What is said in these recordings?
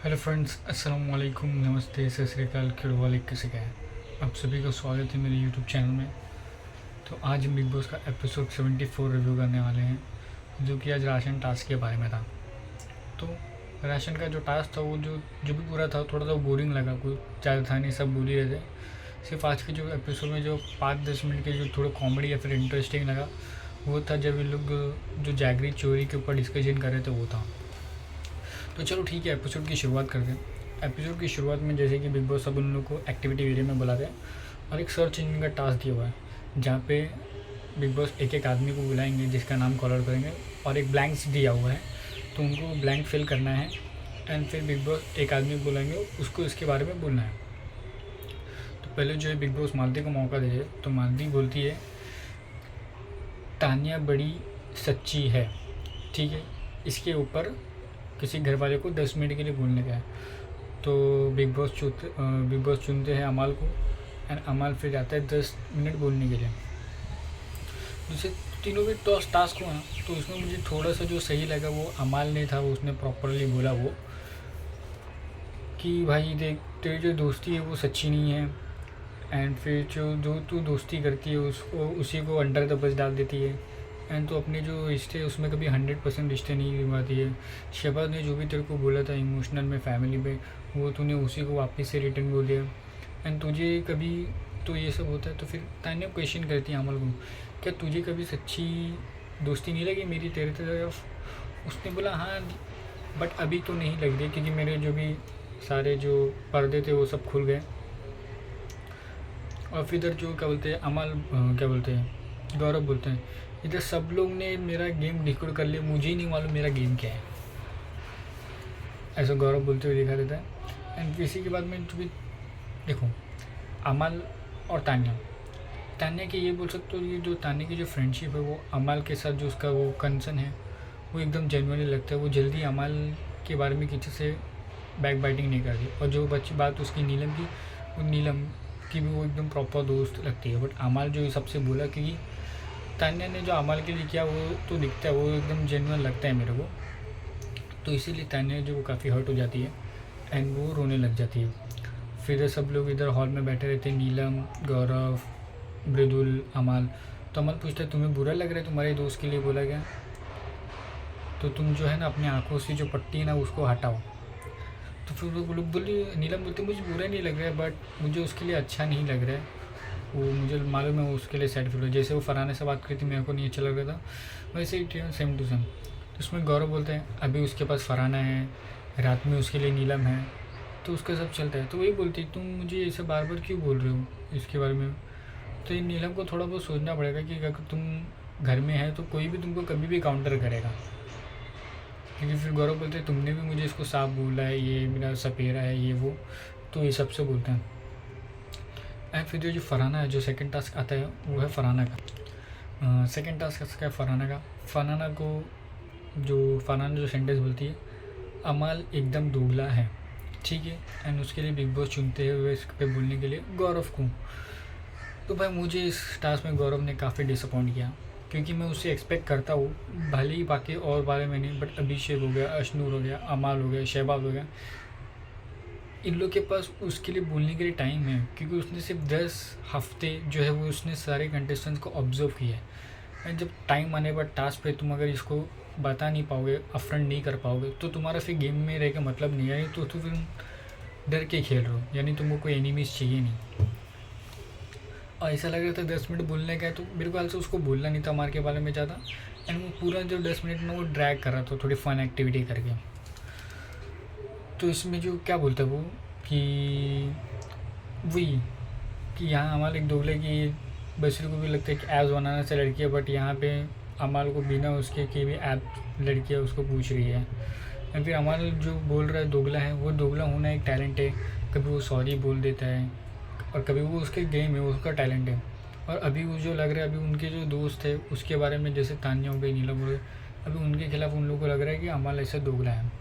Hello friends, अस्सलाम वालेकुम, नमस्ते, सत श्री अकाल, किड़वाले किसे का है। आप सभी का स्वागत है मेरे यूट्यूब चैनल में। तो आज हम बिग बॉस का एपिसोड 74 रिव्यू करने वाले हैं, जो कि आज राशन टास्क के बारे में था। तो राशन का जो टास्क था वो जो भी पूरा था, थोड़ा सा बोरिंग लगा, कुछ ज़्यादा था नहीं, सब बोल ही रहे थे। सिर्फ आज के जो एपिसोड में जो 5-10 मिनट के जो थोड़ा कॉमेडी या फिर इंटरेस्टिंग लगा वो था जब ये लोग जो जैगरी चोरी के ऊपर डिस्कशन कर रहे थे, वो था। तो चलो ठीक है, एपिसोड की शुरुआत करते हैं। एपिसोड की शुरुआत में जैसे कि बिग बॉस सब उन लोग को एक्टिविटी एरिया में बुलाते हैं और एक सर्च इंजन का टास्क दिया हुआ है, जहाँ पे बिग बॉस एक एक आदमी को बुलाएंगे जिसका नाम कॉलर करेंगे और एक ब्लैंक्स दिया हुआ है, तो उनको ब्लैंक फिल करना है। एंड फिर बिग बॉस एक आदमी को बुलाएंगे, उसको इसके बारे में बोलना है। तो पहले जो है बिग बॉस मालती को मौका दे दे, तो मालती बोलती है तानिया बड़ी सच्ची है, ठीक है, इसके ऊपर किसी घर वाले को 10 मिनट के लिए बोलने का है। तो बिग बॉस चुनते हैं अमाल को, एंड अमाल फिर जाता है 10 मिनट बोलने के लिए। जैसे तीनों के टास्क हुआ, तो उसमें मुझे थोड़ा सा जो सही लगा वो अमाल ने था, वो उसने प्रॉपरली बोला वो कि भाई देख, तेरी जो दोस्ती है वो सच्ची नहीं है, एंड फिर जो तू दोस्ती करती है उसको उसी को अंडर द बस डाल देती है, एंड तो अपने जो रिश्ते उसमें कभी 100% रिश्ते नहीं निभाती है। शहबाज ने जो भी तेरे को बोला था इमोशनल में, फैमिली में, वो तूने उसी को वापस से रिटर्न बोल दिया, एंड तुझे कभी तो ये सब होता है। तो फिर तान्या क्वेश्चन करती है अमल को, क्या तुझे कभी सच्ची दोस्ती नहीं लगी मेरी तेरे तरफ? उसने बोला हाँ, बट अभी तो नहीं लग रही, क्योंकि मेरे जो भी सारे जो पर्दे थे वो सब खुल गए। और फिर इधर जो क्या बोलते हैं अमल, क्या बोलते हैं गौरव बोलते हैं, इधर सब लोग ने मेरा गेम डिकोड कर लिया, मुझे ही नहीं मालूम मेरा गेम क्या है, ऐसा गौरव बोलते हुए दिखा देता है। एंड इसी के बाद में जो भी देखो अमल और तान्या के ये बोल सकते हो, ये जो तान्या की जो फ्रेंडशिप है वो अमल के साथ जो उसका वो कंसर्न है वो एकदम जेन्युइनली लगता है। वो जल्दी अमल के बारे में किसी से बैक बाइटिंग नहीं करती, और जो बच्ची बात उसकी नीलम की, वो नीलम की भी वो एकदम प्रॉपर दोस्त लगती है। बट अमल जो सबसे बोला, क्योंकि तान्या ने जो अमल के लिए किया वो तो दिखता है, वो एकदम जेन्युइन लगता है मेरे को, तो इसीलिए तान्या जो वो काफ़ी हर्ट हो जाती है एंड वो रोने लग जाती है। फिर सब लोग इधर हॉल में बैठे रहते हैं, नीलम, गौरव, मृदुल, अमल। तो अमल पूछता है तुम्हें बुरा लग रहा है तुम्हारे दोस्त के लिए बोला गया, तो तुम जो है ना अपनी आंखों से जो पट्टी है ना उसको हटाओ। तो फिर वो लोग बोली, नीलम बोलती मुझे बुरा नहीं लग रहा है, बट मुझे उसके लिए अच्छा नहीं लग रहा है, वो मुझे मालूम है वो उसके लिए सैड फील हो। जैसे वो फरहाना से बात करी थी मेरे को नहीं अच्छा लग रहा था, वैसे ही सेम टू सेम। तो उसमें गौरव बोलते हैं अभी उसके पास फरहाना है, रात में उसके लिए नीलम है, तो उसका सब चलता है। तो वही बोलती तुम मुझे ऐसे बार बार क्यों बोल रहे हो इसके बारे में। तो ये नीलम को थोड़ा बहुत सोचना पड़ेगा कि अगर तुम घर में है तो कोई भी तुमको कभी भी काउंटर करेगा। क्योंकि फिर गौरव बोलते हैं तुमने भी मुझे इसको सांप बोला है, ये मेरा सपेरा है, ये वो, तो ये सबसे बोलते हैं। एंड फिर जो फरहाना है, जो सेकंड टास्क आता है वो है फरहाना का। सेकंड टास्क का है फरहाना का। फरहाना जो सेंटेंस बोलती है, अमाल एकदम दोगला है, ठीक है, एंड उसके लिए बिग बॉस चुनते हुए इस पे बोलने के लिए गौरव को। तो भाई मुझे इस टास्क में गौरव ने काफ़ी डिसअपॉइंट किया, क्योंकि मैं उससे एक्सपेक्ट करता हूँ, भले ही बाकी और बारे में नहीं, बट अभिषेक हो गया, अशनूर हो गया, अमाल हो गया, शहबाज हो गया, इन लोग के पास उसके लिए बोलने के लिए टाइम है, क्योंकि उसने सिर्फ 10 हफ्ते जो है वो उसने सारे कंटेस्टेंट्स को ऑब्जर्व किया है। एंड जब टाइम आने पर टास्क पे तुम अगर इसको बता नहीं पाओगे, अफरंट नहीं कर पाओगे, तो तुम्हारा फिर गेम में रह का मतलब नहीं है, तो फिर डर के खेल रहे हो, यानी तुमको कोई एनिमीज चाहिए नहीं। और ऐसा लग रहा था 10 मिनट बोलने का है, तो मेरे ख्याल से उसको बोलना नहीं था मार के बारे में ज़्यादा, एंड वो पूरा जो 10 मिनट में वो ड्रैग कर रहा था थोड़ी फन एक्टिविटी करके। तो इसमें जो क्या बोलता है वो कि वही कि यहाँ अमाल एक दोगले की, बशीर को भी लगता है कि ऐप्स बनाने से लड़की है, बट यहाँ पे अमाल को बिना उसके कि भी ऐप लड़कियाँ उसको पूछ रही है। या फिर अमाल जो बोल रहा है दोगला है, वो दोगला होना एक टैलेंट है, कभी वो सॉरी बोल देता है और कभी वो उसके गेम है, उसका टैलेंट है। और अभी वो जो लग रहा है, अभी उनके जो दोस्त है उसके बारे में, जैसे तान्या हो गई, नीलम हो गई, अभी उनके खिलाफ उन लोगों को लग रहा है कि अमाल ऐसा दोगला है,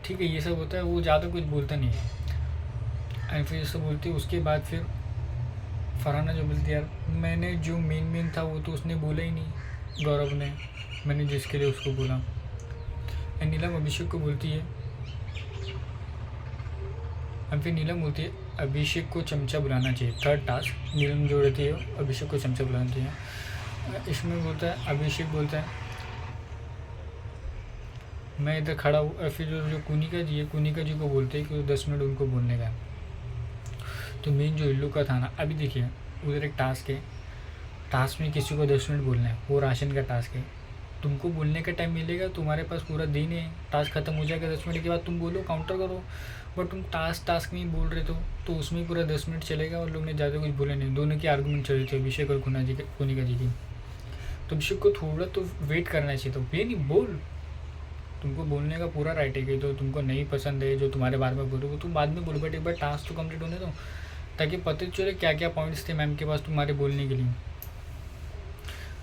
ठीक है, ये सब होता है, वो ज़्यादा कुछ बोलता नहीं है। एंड फिर ये सब बोलती है, उसके बाद फिर फरहाना जो बोलती है यार मैंने जो मेन था वो तो उसने बोला ही नहीं, गौरव ने, मैंने जिसके लिए उसको बोला। एंड नीलम अभिषेक को बोलती है अब फिर नीलम बोलती है अभिषेक को चमचा बुलाना चाहिए। थर्ड टास्क नीलम जो रहती है अभिषेक को चमचा बुलाना चाहिए। इसमें बोलता है अभिषेक बोलता है मैं इधर खड़ा हूँ। और फिर जो कुनिका जी है कुनिका जी को बोलते हैं कि 10 मिनट उनको बोलने का है। तो मेन जो इल्लू का था ना, अभी देखिए उधर एक टास्क है, टास्क में किसी को 10 मिनट बोलना है, वो राशन का टास्क है। तुमको बोलने का टाइम मिलेगा, तुम्हारे पास पूरा दिन है, टास्क खत्म हो जाएगा 10 मिनट के बाद, तुम बोलो काउंटर करो। बट तुम टास्क में ही बोल रहे तो उसमें पूरा 10 मिनट चलेगा और लोग ने ज़्यादा कुछ बोले नहीं। दोनों की आर्गूमेंट चल रही थी अभिषेक और कुनिका जी की। तो अभिषेक को थोड़ा तो वेट करना चाहिए। तो ये नहीं बोल, तुमको बोलने का पूरा राइट है कि तो तुमको नहीं पसंद है जो तुम्हारे बारे में बोलो वो तुम बाद में बोलो, बट एक बार टास्क तो कंप्लीट होने दो ताकि पता चले क्या क्या पॉइंट्स थे मैम के पास तुम्हारे बोलने के लिए।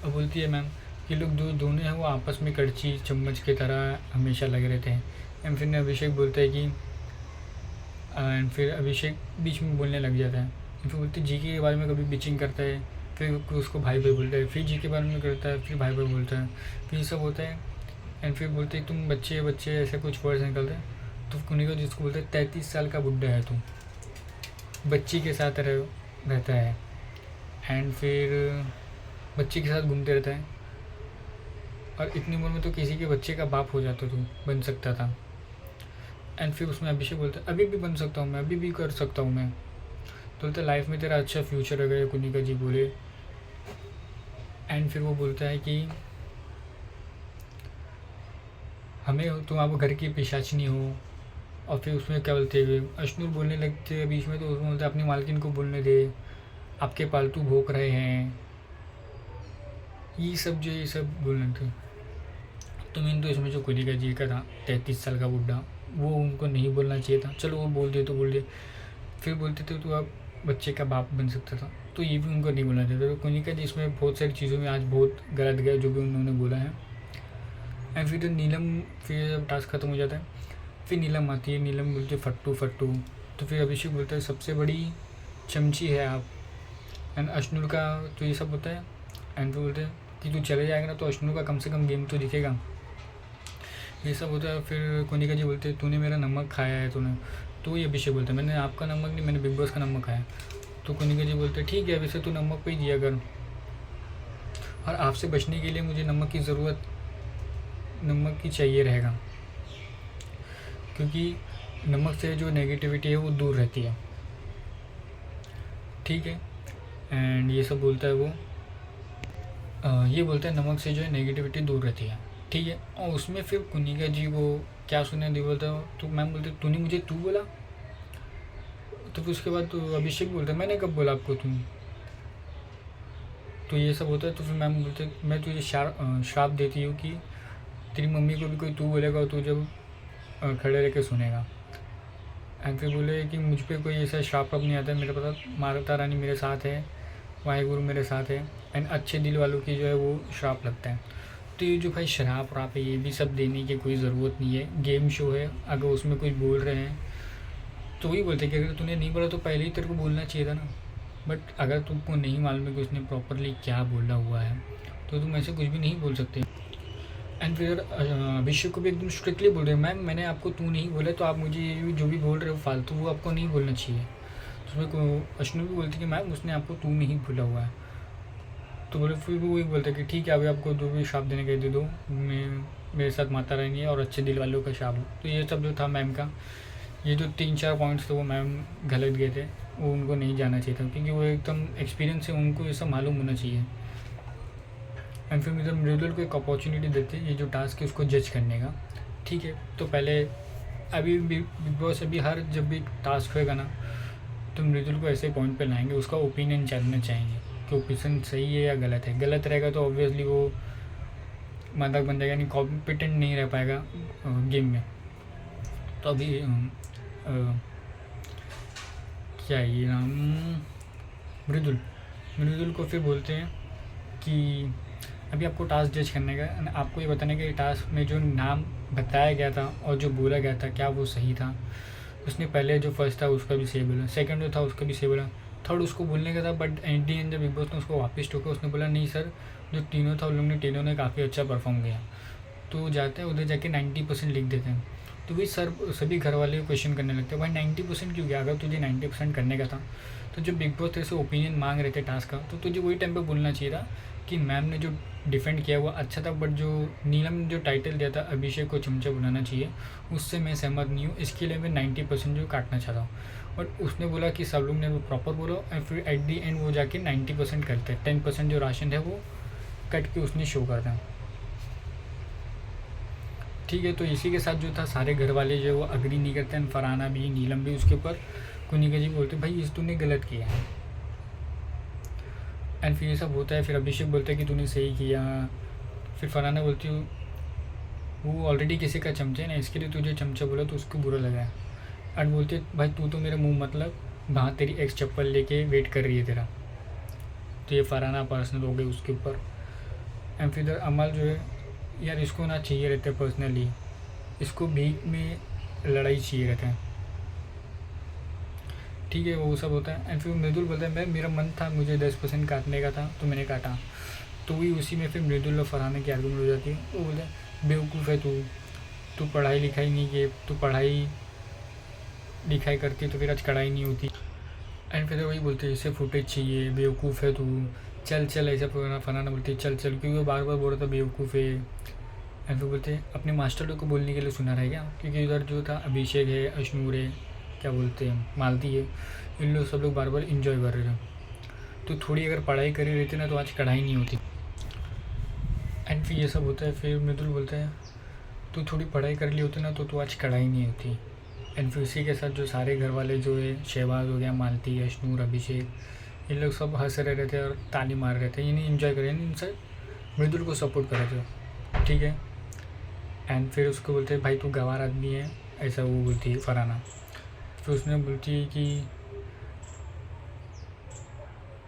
अब बोलती है मैम कि लोग दोनों हैं वो आपस में कड़छी चम्मच की तरह हमेशा लगे रहते हैं। एंड फिर अभिषेक बोलता है कि एंड फिर अभिषेक बीच में बोलने लग जाता है। फिर बोलती है जी के बारे में कभी बिचिंग करता है, फिर उसको भाई भाई बोलता है, फिर जी के बारे में करता है, फिर भाई भाई बोलता है, फिर ये सब होता है। एंड फिर बोलते हैं तुम बच्चे बच्चे ऐसे कुछ वर्ड्स निकलते हैं। तो कुनिका जिसको बोलते हैं 33 साल का बुढ़ा है तू, बच्ची के साथ रहता है। एंड फिर बच्ची के साथ घूमते रहता है और इतनी उम्र में तो किसी के बच्चे का बाप हो जाता तू, बन सकता था। एंड फिर उसमें अभिषेक बोलता है अभी भी बन सकता हूँ मैं, अभी भी कर सकता हूँ मैं। तो बोलता लाइफ में तेरा अच्छा फ्यूचर है, कुनिका जी बोले। एंड फिर वो बोलता है कि हमें तुम आप घर की पिशाचनी हो। और फिर उसमें क्या बोलते हैं अश्नूर बोलने लगते हैं बीच में, तो उसमें बोलते अपनी मालकिन को बोलने दे, आपके पालतू भौंक रहे हैं, ये सब बोलने थे। तो मैंने तो इसमें जो कुनिका जी का था 33 साल का बुढ़ा, वो उनको नहीं बोलना चाहिए था। चलो वो बोल दे तो बोल दे। फिर बोलते थे तो आप बच्चे का बाप बन सकता था, तो ये भी उनको नहीं बोलना चाहिए था। तो कुनिका जी इसमें बहुत सारी चीज़ों में आज बहुत गलत गया जो भी उन्होंने बोला है। एंड फिर नीलम, फिर जब टास्क खत्म हो जाता है फिर नीलम आती है, नीलम बोलती है फट्टू फट्टू। तो फिर अभिषेक बोलता है सबसे बड़ी चमची है आप। एंड अश्नूर का तो ये सब होता है। एंड फिर बोलते हैं कि तू चले जाएगा ना तो अश्नूर का कम से कम गेम तो दिखेगा, ये सब होता है। फिर कुनिका जी बोलते हैं तूने मेरा नमक खाया है तूने। तो ये अभिषेक बोलता है मैंने आपका नमक नहीं, मैंने बिग बॉस का नमक खाया। तो कुनिका जी बोलते हैं ठीक है वैसे तू नमक पे ही दिया कर, और आपसे बचने के लिए मुझे नमक की चाहिए रहेगा, क्योंकि नमक से जो नेगेटिविटी है वो दूर रहती है। ठीक है। एंड ये सब बोलता है वो, ये बोलता है नमक से जो है नेगेटिविटी दूर रहती है। ठीक है। और उसमें फिर कुनिका जी को क्या सुनने दे, बोलता है तो मैम बोलते तूने मुझे तू बोला। तो फिर उसके बाद तो अभिषेक बोलता है मैंने कब बोला आपको तुम। तो ये सब होता है। तो फिर मैम बोलते मैं तुझे श्राप देती हूँ कि तेरी मम्मी को भी कोई तू बोलेगा और तू जब खड़े रह के सुनेगा। एंड फिर बोले कि मुझ पर कोई ऐसा श्राप नहीं आता है, मेरे पता माता रानी मेरे साथ है, वाहेगुरु मेरे साथ है। एंड अच्छे दिल वालों की जो है वो श्राप लगता है। तो ये जो भाई शराब राप है ये भी सब देने की कोई ज़रूरत नहीं है। गेम शो है, अगर उसमें कुछ बोल रहे हैं तो वही बोलते कि अगर तूने नहीं बोला तो पहले ही तेरे को बोलना चाहिए था ना। बट अगर तुमको नहीं मालूम है कि उसने प्रॉपरली क्या बोला हुआ है तो तुम ऐसे कुछ भी नहीं बोल सकते। एंड फिर अभिषेक को भी एकदम स्ट्रिक्टली बोल रहे हैं मैम मैंने आपको तू नहीं बोला, तो आप मुझे जो भी बोल रहे हो फालतू वो आपको नहीं बोलना चाहिए। तो उसमें अश्नू भी बोलती कि मैम उसने आपको तू नहीं बोला हुआ है। तो बोले फिर भी वही बोलते कि ठीक है अभी आपको जो भी श्राप देने के दे दो, मेरे साथ माता रानी है और अच्छे दिल वालों का श्राप। तो ये सब जो था मैम का, ये जो 3-4 पॉइंट्स थे वो मैम गलत गए थे, वो उनको नहीं जाना चाहिए था क्योंकि वो एकदम एक्सपीरियंस है, उनको ये सब मालूम होना चाहिए। एंड फिर इधर मृदुल को एक अपॉर्चुनिटी देते हैं ये जो टास्क है उसको जज करने का। ठीक है। तो पहले अभी बिग बॉस अभी हर जब भी टास्क होएगा ना तो मृदुल को ऐसे पॉइंट पे लाएंगे, उसका ओपिनियन जानना चाहेंगे कि ओपिनियन सही है या गलत है। गलत रहेगा तो ऑब्वियसली वो मादक बन जाएगा, यानी कॉम्पिटेंट नहीं रह पाएगा गेम में। तो अभी क्या है ये नाम, मृदुल को फिर बोलते हैं कि अभी आपको टास्क जज करने का, आपको ये बताने का टास्क में जो नाम बताया गया था और जो बोला गया था क्या वो सही था। उसने पहले जो फर्स्ट था उसका भी सही बोला, सेकंड जो था उसका भी सही बोला, थर्ड उसको बोलने का था बट एट दी एंड जब बिग बॉस ने उसको वापस टोका उसने बोला नहीं सर जो तीनों था उन लोगों ने तीनों ने काफ़ी अच्छा परफॉर्म किया। तो जाते हैं उधर जाके 90% लिख देते हैं। तो भी सभी घर वाले क्वेश्चन करने लगते हैं, भाई 90% क्यों गया? अगर तुझे 90% करने का था तो जो बिग बॉस तेरे से ओपिनियन मांग रहे थे टास्क का, तो तुझे वही टाइम पे बोलना चाहिए था कि मैम ने जो डिफेंड किया वो अच्छा था, बट जो नीलम ने जो टाइटल दिया था अभिषेक को चमचा बुलाना चाहिए, उससे मैं सहमत नहीं हूँ, इसके लिए मैं 90% जो काटना चाहता हूँ। बट उसने बोला कि सब लोग ने वो प्रॉपर बोला, और फिर एट दी एंड वो जाके 90% करते हैं, 10% जो राशन है वो कट के उसने शो करता है। ठीक है, तो इसी के साथ जो था सारे घर वाले जो वो अग्री नहीं करते हैं, फरहाना भी नीलम भी उसके ऊपर कुनिका जी बोलते भाई इस तूने गलत किया है। एंड फिर ये सब होता है, फिर अभिषेक बोलता है कि तूने सही किया, फिर फरहाना बोलती हूँ वो ऑलरेडी किसी का चमचा है ना, इसके लिए तुझे चमचा बोला तो उसको बुरा लगा है। एंड बोलते भाई तू तो मेरा मुंह मतलब, वहाँ तेरी एक्स चप्पल लेके वेट कर रही है तेरा। तो ये फरहाना पर्सनल हो गई उसके ऊपर। एंड फिर इधर अमल जो है, यार इसको ना चाहिए रहते पर्सनली, इसको भीख में लड़ाई चाहिए रहता है। ठीक है, वो सब होता है। एंड फिर मृदुल बोलता है मैं मेरा मन था, मुझे 10% काटने का था तो मैंने काटा। तो वही उसी में फिर मृदुल और फरहाना की आर्गुमेंट हो जाती है। वो बोलता है बेवकूफ़ है तू, तू पढ़ाई लिखाई नहीं की, तू पढ़ाई लिखाई करती तो फिर आज कढ़ाई नहीं होती। एंड फिर वही बोलते हैं इसे फुटेज चाहिए, बेवकूफ़ है तू, चल चल, ऐसा फरहाना बोलती है चल चल, क्योंकि वो बार बार बोल रहा था बेवकूफ़ है। एंड फिर बोलते हैं अपने मास्टर लोग को बोलने के लिए सुना रहा है क्या? क्योंकि उधर जो था अभिषेक है, अश्नूर है, क्या बोलते हैं मालती है, इन लोग सब लोग बार बार इंजॉय कर रहे थे। तो थोड़ी अगर पढ़ाई करी रहती ना तो आज कढ़ाई नहीं होती। एंड फिर ये सब होता है, फिर मृदुल बोलता है तू थोड़ी पढ़ाई कर ली होती ना तो तू आज कढ़ाई नहीं होती। एंड फिर उसी के साथ जो सारे घर वाले जो है, शहबाज हो गया, मालती, अश्नूर, अभिषेक, इन लोग सब हंस रहे थे और ताली मार रहे थे, यानी इन्जॉय कर रहे थे, इनसे मृदुल को सपोर्ट कर रहे थे। ठीक है, एंड फिर उसको बोलते हैं भाई तू गंवार आदमी है, ऐसा वो बोलती है फरहाना। फिर उसने बोलती है कि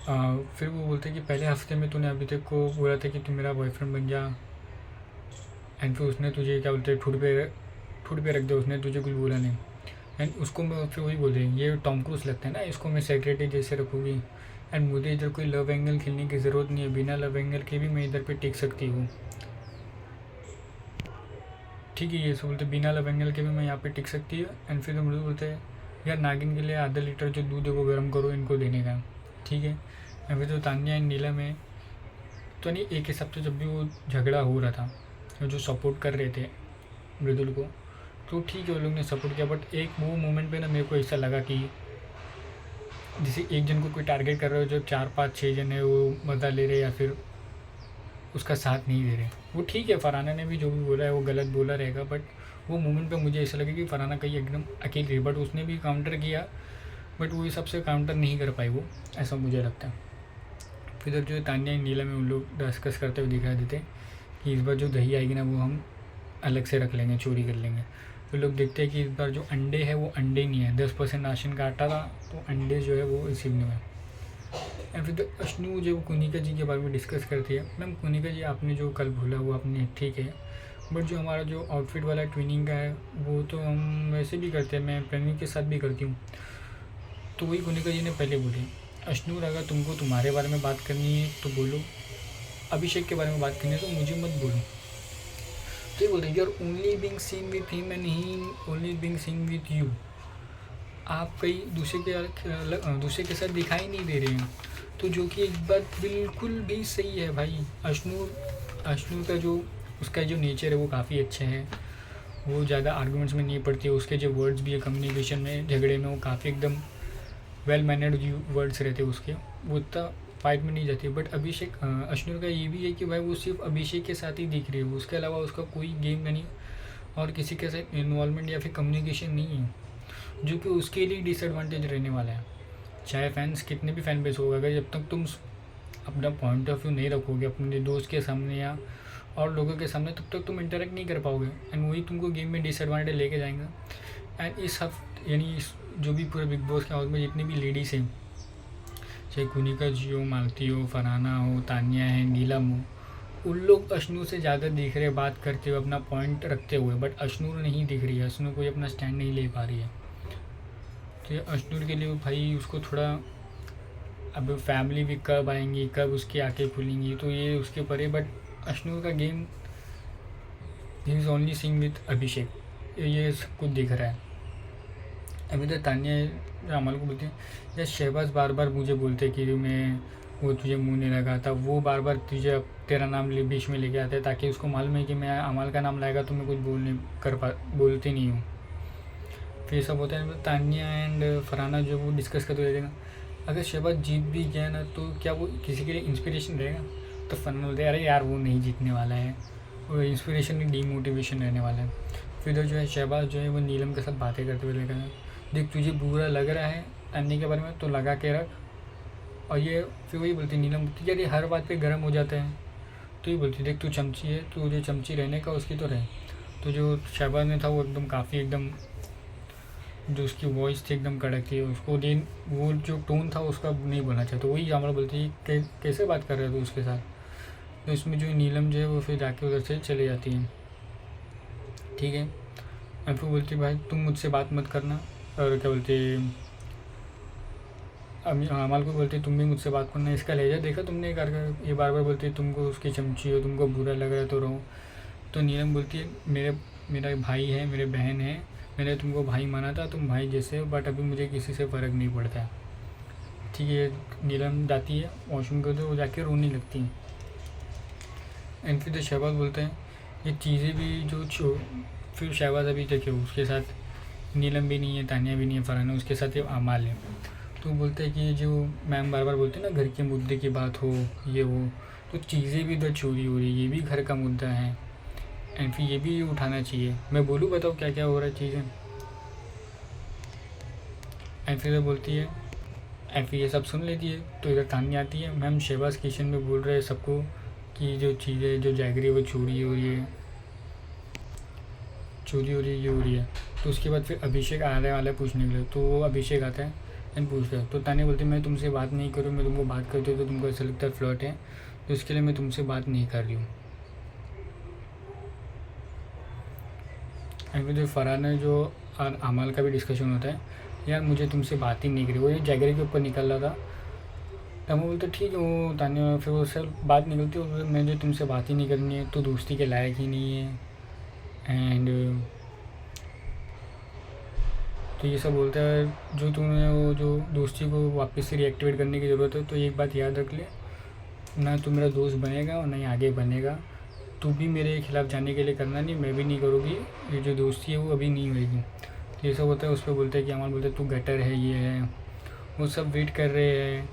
फिर वो बोलते हैं कि पहले हफ्ते में तूने अभी तक को बोला था कि तू मेरा बॉयफ्रेंड बन जा। एंड फिर उसने तुझे क्या बोलते हैं ठुट पे रख दिया, उसने तुझे कुछ बोला नहीं। एंड उसको मैं फिर वही बोल रही हूँ ये टॉम क्रूज लगता है ना, इसको मैं सेक्रेटरी जैसे रखूँगी। एंड मुझे इधर कोई लव एंगल खेलने की ज़रूरत नहीं है, बिना लव एंगल के भी मैं इधर पे टिक सकती हूँ। ठीक है, ये सब बोलते बिना लव एंगल के भी मैं यहाँ पे टिक सकती हूँ। एंड फिर हम लोग बोलते हैं यार नागिन के लिए आधा लीटर जो दूध है वो गर्म करो इनको देने का। ठीक है, एंड फिर जो तान्या एंड नीलम है, तो नहीं एक हिसाब से जब भी वो झगड़ा हो रहा था तो जो सपोर्ट कर रहे थे मृदुल को, तो ठीक है वो लोग ने सपोर्ट किया। बट एक वो मोमेंट पे ना मेरे को ऐसा लगा कि जैसे एक जन को कोई टारगेट कर रहे हो, जो 4 5 6 जन है वो मजा ले रहे या फिर उसका साथ नहीं दे रहे। वो ठीक है, फरहाना ने भी जो भी बोला है वो गलत बोला रहेगा, बट वो मोमेंट पे मुझे ऐसा लगा कि फरहाना कहीं एकदम अकेली रही, बट उसने भी काउंटर किया, बट वो इस सबसे काउंटर नहीं कर पाई वो, ऐसा मुझे लगता है। फिर जो तान्या नीला में उन लोग डिस्कस करते हुए दिखा देते कि इस बार जो दही आएगी ना वो हम अलग से रख लेंगे, चोरी कर लेंगे। फिर लोग देखते हैं कि इस बार जो अंडे है वो अंडे नहीं है, 10% राशन का आटा था तो अंडे जो है वो रिसीव नहीं हुए। एंड फिर अश्नू जो कुनिका जी के बारे में डिस्कस करती है, मैम कुनिका जी आपने जो कल भूला वो आपने ठीक है, बट जो हमारा जो आउटफिट वाला ट्विनिंग का है वो तो हम वैसे भी करते हैं, मैं प्रेमी के साथ भी करती हूँ। तो वही कुनिका जी ने पहले बोली अश्नूर अगर तुमको तुम्हारे बारे में बात करनी है तो बोलो, अभिषेक के बारे में बात करनी है तो मुझे मत बोलो। तो ये बोल रहे you are only being seen with him and he only being seen with you. आप कहीं दूसरे के साथ दिखाई नहीं दे रहे हैं, तो जो कि एक बात बिल्कुल भी सही है भाई। अश्नूर का जो उसका जो नेचर है वो काफ़ी अच्छा है, वो ज़्यादा आर्गूमेंट्स में नहीं पड़ती है, उसके जो वर्ड्स भी है कम्युनिकेशन में झगड़े में वो काफ़ी एकदम वेल मैनर्ड वर्ड्स रहते हैं उसके, वो इतना फाइट में नहीं जाती। बट अभिषेक अश्नूर का ये भी है कि भाई वो सिर्फ अभिषेक के साथ ही दिख रही है, उसके अलावा उसका कोई गेम में नहीं और किसी के साथ इन्वॉल्वमेंट या फिर कम्युनिकेशन नहीं है, जो कि उसके लिए डिसएडवांटेज रहने वाला है। चाहे फैंस कितने भी फैन बेस होगा, अगर जब तक तुम अपना पॉइंट ऑफ व्यू नहीं रखोगे अपने दोस्त के सामने या और लोगों के सामने, तब तक तुम इंटरेक्ट नहीं कर पाओगे एंड वही तुमको गेम में डिसएडवांटेज लेके जाएंगे। एंड इस हफ्ते यानी जो भी पूरे बिग बॉस के हाउस में जितनी भी लेडीज़ हैं, चाहे कुनिका जी हो, मालती हो, फरहाना हो, तान्या है, नीलम हो, उन लोग अश्नूर से ज़्यादा दिख रहे बात करते हुए अपना पॉइंट रखते हुए, बट अश्नूर नहीं दिख रही है, अश्नूर कोई अपना स्टैंड नहीं ले पा रही है। तो ये अश्नूर के लिए भाई उसको थोड़ा, अब फैमिली भी कब आएंगी, कब उसकी आंखें खुलेंगी, तो ये उसके ऊपर है। बट अश्नूर का गेम ही is only sing with Abhishek, ये सब कुछ दिख रहा है। अभी तो तानिया अमल को बोलती है, या शहबाज बार बार मुझे बोलते कि मैं वो तुझे मुंह नहीं लगाता, वो बार बार तुझे तेरा नाम बीच में लेके आते ताकि उसको मालूम है कि मैं अमल का नाम लाएगा तो मैं कुछ बोलती नहीं हूँ। फिर सब होता है तानिया एंड फरहाना जो वो डिस्कस करते रहेगा, अगर शहबाज जीत भी गया ना तो क्या वो किसी के लिए इंस्पिरेशन रहेगा। तो फरहाना बोलते हैं अरे यार वो नहीं जीतने वाला है, वो इंस्पिरेशन नहीं डीमोटिवेशन रहने वाला है। फिर जो है शहबाज जो है वो नीलम के साथ बातें करते हुए लेकर, देख तुझे बुरा लग रहा है तानिया के बारे में तो लगा के रख। और ये फिर वही बोलती नीलम बोलती यार ये हर बात पे गर्म हो जाता है। तो ये बोलती देख तू चमची है, तू जो चमची रहने का उसकी तो रहे। तो जो शहबाज ने था वो एकदम काफ़ी एकदम जो उसकी वॉइस थी एकदम कड़क थी, उसको दिन वो जो टोन था उसका नहीं बोलना चाहिए। तो वही अमल बोलती है कैसे बात कर रहे थे उसके साथ। तो इसमें जो नीलम जो है वो फिर जाके उधर से चले जाती है। ठीक है, और फिर बोलती भाई तुम मुझसे बात मत करना। और क्या बोलती अमल को बोलती तुम भी मुझसे बात करना। इसका लहजा देखा तुमने कर, ये बार बार बोलती है तुमको उसकी चमची हो, तुमको बुरा लग रहा है तो रहो। तो नीलम बोलती है मेरा भाई है, मेरे बहन है, मैंने तुमको भाई माना था, तुम भाई जैसे हो, बट अभी मुझे किसी से फ़र्क नहीं पड़ता है। ठीक है, नीलम जाती है वॉशरूम को तो वो जाके रोने लगती है। एंड फिर तो शहबाज बोलते हैं ये चीज़ें भी जो फिर शहबाज अभी देखिए उसके साथ नीलम भी नहीं है, तानिया भी नहीं है, फरहाना, उसके साथ ये अमाल है। तो बोलते हैं कि जो मैम बार बार बोलते हैं ना घर के मुद्दे की बात हो ये वो, तो चीज़ें भी इधर चोरी हो रही है, ये भी घर का मुद्दा है एंड फिर ये भी उठाना चाहिए। मैं बोलूँ बताओ क्या क्या हो रहा है चीज़ें। एंड फिर बोलती है एंड फिर ये सब सुन लेती है। तो इधर तानिया आती है, मैम शहबाज किचन में बोल रहे हैं सबको कि जो चीज़ें जो जैगरी वो चोरी हो रही है, ये हो रही है। तो उसके बाद फिर अभिषेक आने वाला है पूछने के लिए। तो वो अभिषेक आता है एंड पूछता है। तो तानिया बोलती है मैं तुमसे बात नहीं करूँ, मैं तुमको बात करती हूँ तो तुमको ऐसा लगता है फ्लर्ट है, तो इसके लिए मैं तुमसे बात नहीं कर रही हूँ। एंड फिर जो फरहाना जो और अमल का भी डिस्कशन होता है, यार मुझे तुमसे बात ही नहीं करी, वो ये जैगरी के ऊपर निकल रहा था। तब वो बोलते ठीक है, वो तानिया फिर वो सर बात निकलती है, मुझे तुमसे बात ही नहीं करनी है, तो दोस्ती के लायक ही नहीं है। एंड तो ये सब बोलता है जो तुम्हें वो जो दोस्ती को वापस से रिएक्टिवेट करने की ज़रूरत है तो एक बात याद रख ले, ना तू मेरा दोस्त बनेगा और ना ही आगे बनेगा। तू भी मेरे खिलाफ़ जाने के लिए करना नहीं, मैं भी नहीं करूँगी, ये जो दोस्ती है वो अभी नहीं होएगी। तो ये सब होता है। उस पर बोलते हैं कि अमन बोलते तू गटर है, ये है वो सब वेट कर रहे हैं।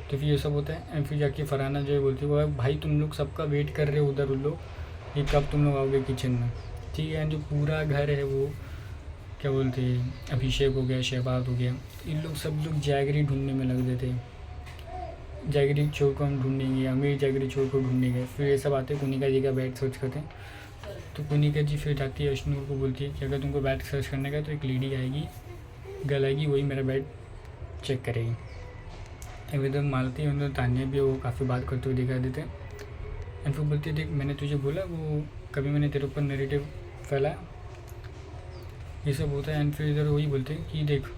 तो फिर ये सब होता है एंड फिर जाके फरहाना जो है बोलती है भाई तुम लोग सबका वेट कर रहे हो उधर, उन लोग ये कब तुम लोग आओगे किचन में। ठीक है, जो पूरा घर है वो क्या बोलते हैं अभिषेक हो गया, शहबाज हो गया, इन लोग सब लोग जैगरी ढूंढने में लग गए थे। जैगरी चोर को हम ढूंढेंगे, अमीर जैगरी चोर को ढूंढेंगे। फिर ये सब आते कुनिका जी का बैट सर्च करते हैं। तो कुनिका जी फिर जाती है अश्नूर को बोलती है कि अगर तुमको बैट सर्च करने का तो एक लेडी आएगी, गर्ल आएगी, वही मेरा बैट चेक करेगी। अभी तो मालती है तो तानिया भी वो काफ़ी बात करते हुए दिखा देते हैं। एंड फिर बोलती है देख मैंने तुझे बोला वो कभी मैंने तेरे ऊपर नेगेटिव फैलाया, ये सब होता है। एंड फिर इधर वही बोलते हैं कि देख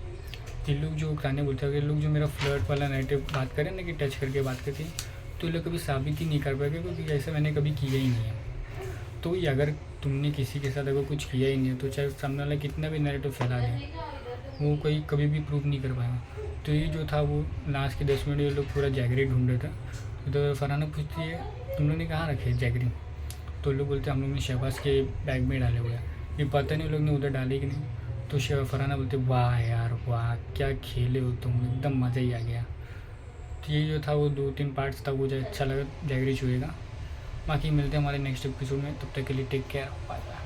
ये लोग जो तानिया बोलते हैं ये लोग जो मेरा फ्लर्ट वाला नेगेटिव बात करें ना कि टच करके बात करती है, तो ये लोग कभी साबित ही नहीं कर पाएंगे क्योंकि ऐसा मैंने कभी किया ही नहीं है। तो ये अगर तुमने किसी के साथ अगर कुछ किया ही नहीं है तो चाहे सामने वाला कितना भी नेगेटिव फैला दे वो कोई कभी भी प्रूव नहीं कर पाएगा। तो ये जो था वो लास्ट के 10 मिनट ये लोग पूरा जैगरी ढूंढ रहे थे। तो फरहाना पूछती है तुम लोग ने कहाँ रखे जैगरी। तो लोग बोलते हैं हम लोग ने शहबाज के बैग में डाले हुए हैं, ये पता नहीं लोग ने उधर डाले कि नहीं। तो फरहाना बोलते वाह यार वाह क्या खेले हो तुम, एकदम मज़ा ही आ गया। तो ये जो था वो 2-3 पार्ट्स था, वो जो अच्छा लगा जैगरी छुएगा। बाकी मिलते हैं हमारे नेक्स्ट एपिसोड में, तब तक के लिए टेक केयर, बाय बाय।